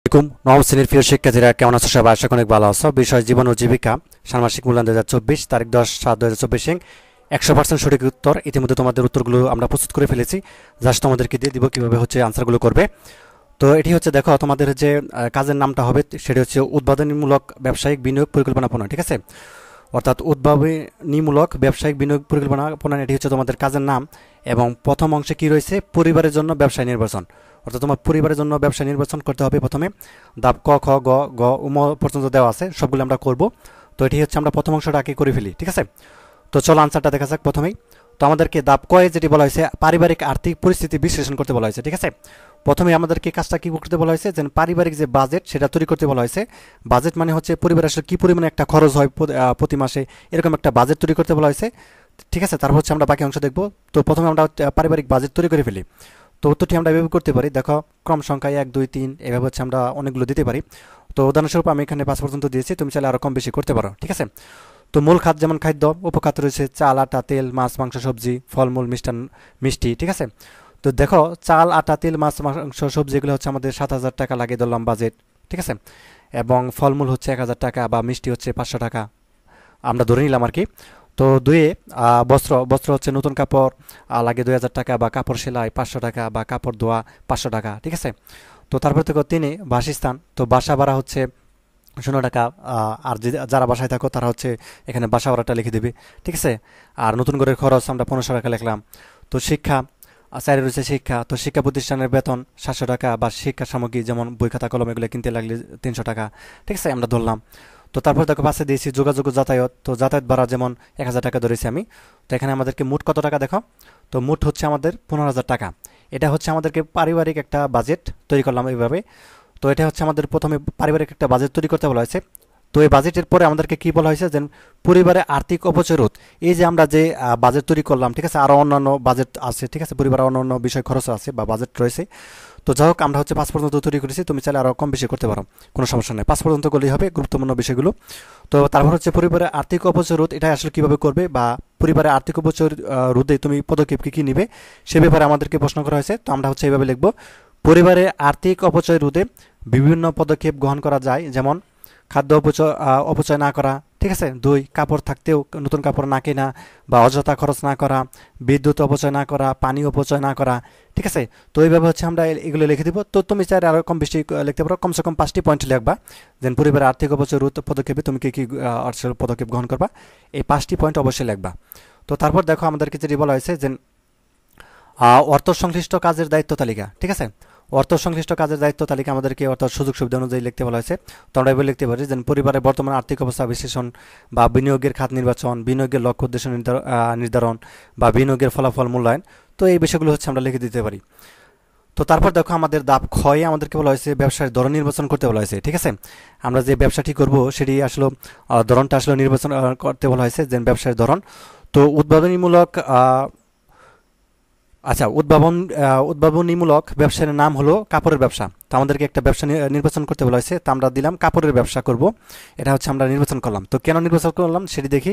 আসসালামু আলাইকুম নবম শ্রেণীর প্রিয় শিক্ষার্থীরা কেমন আছো সবাই আশা করি অনেক ভালো আছো বিষয় জীবন ও জীবিকা ষান্মাসিক মূল্যায়ন 2024 তারিখ 10/7/2024 100% সঠিক উত্তর ইতিমধ্যে তোমাদের উত্তরগুলো আমরা প্রস্তুত করে ফেলেছি জাস্ট তোমাদেরকে দিয়ে দিব কিভাবে হচ্ছে আনসারগুলো করবে তো এটি হচ্ছে দেখো তোমাদের যে কাজের নামটা হবে সেটি হচ্ছে উদ্বোধনীমূলক ব্যবসায়িক বিনিয়োগ পরিকল্পনা প্রণয়ন ঠিক আছে অর্থাৎ উদ্ভাবনীমূলক ব্যবসায়িক বিনিয়োগ পরিকল্পনা প্রণয়ন এটি হচ্ছে তোমাদের কাজের নাম এবং প্রথম অংশে কি রয়েছে পরিবারের জন্য ব্যবসায় নির্বাচন অর্থাৎ তোমার পরিবারের জন্য ব্যবসা নির্বাচন করতে হবে প্রথমে ধাপ ক খ গ গ উম পর্যন্ত দেওয়া আছে সবগুলো আমরা করব তো এটি হচ্ছে আমরা প্রথম অংশটা আগে করে ফেলি ঠিক আছে তো চলো আনসারটা দেখা যাক প্রথমেই তো আমাদেরকে ধাপ কয়ে যেটি বলা হয়েছে পারিবারিক আর্থিক পরিস্থিতি বিশ্লেষণ করতে বলা হয়েছে ঠিক আছে প্রথমে আমাদেরকে কাজটা কি করতে বলা হয়েছে যে পারিবারিক যে বাজেট সেটা তৈরি করতে বলা হয়েছে বাজেট মানে হচ্ছে পরিবারের আসলে কী পরিমাণে একটা খরচ হয় প্রতি মাসে এরকম একটা বাজেট তৈরি করতে বলা হয়েছে ঠিক আছে তারপর হচ্ছে আমরা বাকি অংশ দেখব তো প্রথমে আমরা পারিবারিক বাজেট তৈরি করে ফেলি তো উত্তরটি আমরা এভাবে করতে পারি দেখো ক্রম সংখ্যায় 1 2 3 এভাবে হচ্ছে আমরা অনেকগুলো দিতে পারি তো উদাহরণস্বরূপ আমি এখানে 5 পর্যন্ত দিয়েছি তুমি চাইলে আরও কম বেশি করতে পারো ঠিক আছে তো মূল খাদ্য যেমন খাদ্য উপখাদ্য রয়েছে চাল আটা তেল মাছ মাংস সবজি ফলমূল মিষ্টি ঠিক আছে তো দেখো চাল আটা তেল মাছ মাংস সবজি এগুলো হচ্ছে আমাদের 7,000 টাকা লাগে ধরলাম বাজেট ঠিক আছে এবং ফলমূল হচ্ছে 1,000 টাকা বা মিষ্টি হচ্ছে 500 টাকা আমরা ধরে নিলাম আর কি তো দুয়ে বস্ত্র হচ্ছে নতুন কাপড় লাগে 2,000 টাকা বা কাপড় সেলাই 500 টাকা বা কাপড় ধোয়া 500 টাকা ঠিক আছে তো তারপর থেকে তিনে বাসস্থান তো বাসা ভাড়া হচ্ছে 100 টাকা আর যারা বাসায় থাকো তারা হচ্ছে এখানে বাসা ভাড়াটা লিখে দেবে ঠিক আছে আর নতুন ঘরের খরচ আমরা 1500 টাকা লিখলাম তো শিক্ষা চাইলে রয়েছে শিক্ষা তো শিক্ষা প্রতিষ্ঠানের বেতন 700 টাকা বা শিক্ষা সামগ্রী যেমন বই খাতা কলম এগুলো কিনতে লাগলে 300 টাকা ঠিক আছে আমরা ধরলাম তো তারপর দেখো পাশে দিয়েছি যোগাযোগ যাতায়াত তো যাতায়াত ভাড়া যেমন 1,000 টাকা ধরেছি আমি তো এখানে আমাদেরকে মোট কত টাকা দেখো তো মোট হচ্ছে আমাদের 15,000 টাকা এটা হচ্ছে আমাদেরকে পারিবারিক একটা বাজেট তৈরি করলাম এইভাবে তো এটা হচ্ছে আমাদের প্রথমে পারিবারিক একটা বাজেট তৈরি করতে বলা হয়েছে তো এই বাজেটের পরে আমাদেরকে কি বলা হয়েছে যে পরিবারে আর্থিক অপচয় রোধ এই যে আমরা যে বাজেট তৈরি করলাম ঠিক আছে আরও অন্যান্য বাজেট আছে ঠিক আছে পরিবারে অন্যান্য বিষয় খরচ আছে বা বাজেট রয়েছে তো যাই হোক আমরা হচ্ছে 5 পর্যন্ত তৈরি করেছি তুমি চাইলে আরও কম বেশি করতে পারো কোনো সমস্যা নেই 5 পর্যন্ত করলেই হবে গুরুত্বপূর্ণ বিষয়গুলো তো তারপর হচ্ছে পরিবারের আর্থিক অপচয় রোধ এটা আসলে কীভাবে করবে বা পরিবারের আর্থিক অপচয় রোধে তুমি পদক্ষেপ কী কী নিবে সে ব্যাপারে আমাদেরকে প্রশ্ন করা হয়েছে তো আমরা হচ্ছে এইভাবে লিখব পরিবারের আর্থিক অপচয় রোধে বিভিন্ন পদক্ষেপ গ্রহণ করা যায় যেমন খাদ্য অপচয় না করা ঠিক আছে 2 কাপড় থাকতেও নতুন কাপড় না কেনা বা অযথা খরচ না করা বিদ্যুৎ অপচয় না করা পানি অপচয় না করা ঠিক আছে তো এইভাবে হচ্ছে আমরা এগুলো লিখে দিব তো তুমি চাইলে আরও কম বেশি লিখতে পারো কমসে কম 5টি পয়েন্ট লিখবা যেন পরিবারের আর্থিক অপচয় রোধ পদক্ষেপে তুমি কী কী পদক্ষেপ গ্রহণ করবা এই 5টি পয়েন্ট অবশ্যই লিখবা তো তারপর দেখো আমাদেরকে যেটি বলা হয়েছে যে অর্থ সংশ্লিষ্ট কাজের দায়িত্ব তালিকা ঠিক আছে অর্থ সংশ্লিষ্ট কাজের দায়িত্ব তালিকা আমাদেরকে অর্থাৎ সুযোগ সুবিধা অনুযায়ী লিখতে বলা হয়েছে তো আমরা এবার লিখতে পারি যে পরিবারের বর্তমান আর্থিক অবস্থা বিশ্লেষণ বা বিনিয়োগের খাত নির্বাচন বিনিয়োগের লক্ষ্য উদ্দেশ্য নির্ধারণ বা বিনিয়োগের ফলাফল মূল্যায়ন তো এই বিষয়গুলো হচ্ছে আমরা লিখে দিতে পারি তো তারপর দেখো আমাদের ধাপ ক্ষয়ে আমাদেরকে বলা হয়েছে ব্যবসার ধরন নির্বাচন করতে বলা হয়েছে ঠিক আছে আমরা যে ব্যবসাটি করব সেটি আসলে ধরনটা আসলে নির্বাচন করতে বলা হয়েছে যে ব্যবসার ধরন তো উদ্ভাবনীমূলক আচ্ছা উদ্ভাবনীমূলক ব্যবসার নাম হলো কাপড়ের ব্যবসা তো আমাদেরকে একটা ব্যবসা নির্বাচন করতে বলা হয়েছে তো আমরা দিলাম কাপড়ের ব্যবসা করব এটা হচ্ছে আমরা নির্বাচন করলাম তো কেন নির্বাচন করলাম সেটি দেখি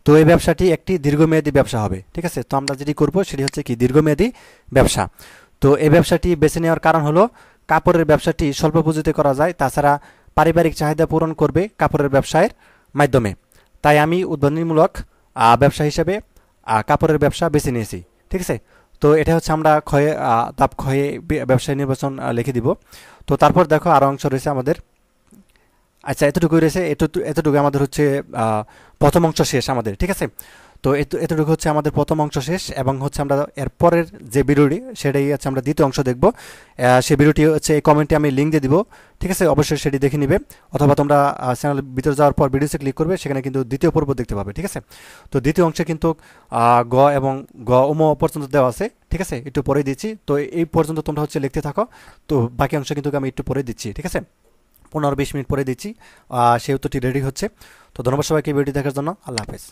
তো এই ব্যবসাটি একটি দীর্ঘমেয়াদী ব্যবসা হবে ঠিক আছে তো আমরা যেটি করব সেটি হচ্ছে কি দীর্ঘমেয়াদী ব্যবসা তো এই ব্যবসাটি বেছে নেওয়ার কারণ হলো কাপড়ের ব্যবসাটি স্বল্প পুঁজিতে করা যায় তাছাড়া পারিবারিক চাহিদা পূরণ করবে কাপড়ের ব্যবসায়ের মাধ্যমে তাই আমি উদ্ভাবনীমূলক ব্যবসা হিসেবে কাপড়ের ব্যবসা বেছে নিয়েছি ঠিক আছে তো এটা হচ্ছে আমরা ধাপ ক্ষয়ে ব্যবসায় নির্বাচন লিখে দিব তো তারপর দেখো আরও অংশ রয়েছে আমাদের আচ্ছা এতটুকুই রয়েছে এতটুকু আমাদের হচ্ছে প্রথম অংশ শেষ আমাদের ঠিক আছে তো এতটুকু হচ্ছে আমাদের প্রথম অংশ শেষ এবং হচ্ছে আমরা এর পরের যে ভিডিওটি সেটাই হচ্ছে আমরা দ্বিতীয় অংশ দেখব সেই ভিডিওটি হচ্ছে এই কমেন্টে আমি লিঙ্ক দিয়ে দিব ঠিক আছে অবশ্যই সেটি দেখে নিবে অথবা তোমরা চ্যানেলের ভিতরে যাওয়ার পর ভিডিওতে ক্লিক করবে সেখানে কিন্তু দ্বিতীয় পর্ব দেখতে পাবে ঠিক আছে তো দ্বিতীয় অংশে কিন্তু গ এবং উম পর্যন্ত দেওয়া আছে ঠিক আছে একটু পরে দিচ্ছি তো এই পর্যন্ত তোমরা হচ্ছে লিখতে থাকো তো বাকি অংশ কিন্তু আমি একটু পরে দিচ্ছি ঠিক আছে 15-20 মিনিট পরে দিচ্ছি সেই উত্তরটি রেডি হচ্ছে তো ধন্যবাদ সবাইকে ভিডিও দেখার জন্য আল্লাহ হাফেজ